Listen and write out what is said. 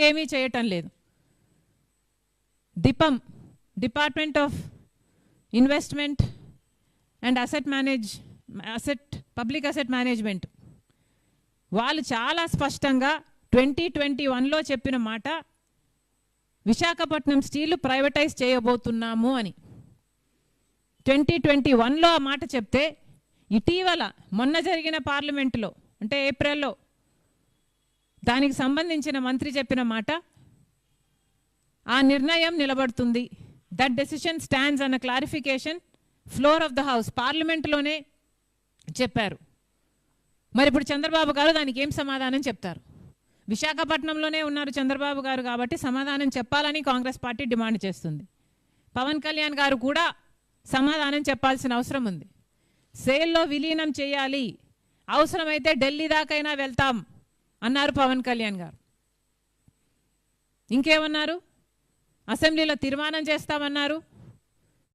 ఇంకేమీ చేయటం లేదు. DIPAM, department of investment and public asset management వాళ్ళు చాలా స్పష్టంగా 2021లో చెప్పిన మాట విశాఖపట్నం స్టీల్ ప్రైవేటైజ్ చేయబోతున్నాము అని. 2021లో ఆ మాట చెప్తే ఇటీవల మొన్న జరిగిన పార్లమెంటులో అంటే ఏప్రిల్లో దానికి సంబంధించిన మంత్రి చెప్పిన మాట ఆ నిర్ణయం నిలబడుతుంది. దట్ డెసిషన్ స్టాండ్స్ అన్న clarification floor of the house పార్లమెంటులోనే చెప్పారు. మరి ఇప్పుడు చంద్రబాబు గారు దానికి ఏం సమాధానం చెప్తారు? విశాఖపట్నంలోనే ఉన్నారు చంద్రబాబు గారు కాబట్టి సమాధానం చెప్పాలని కాంగ్రెస్ పార్టీ డిమాండ్ చేస్తుంది. పవన్ కళ్యాణ్ గారు కూడా సమాధానం చెప్పాల్సిన అవసరం ఉంది. సేల్లో విలీనం చేయాలి, అవసరమైతే ఢిల్లీ దాకైనా వెళ్తాం అన్నారు పవన్ కళ్యాణ్ గారు. ఇంకేమన్నారు? అసెంబ్లీలో తీర్మానం చేస్తామన్నారు.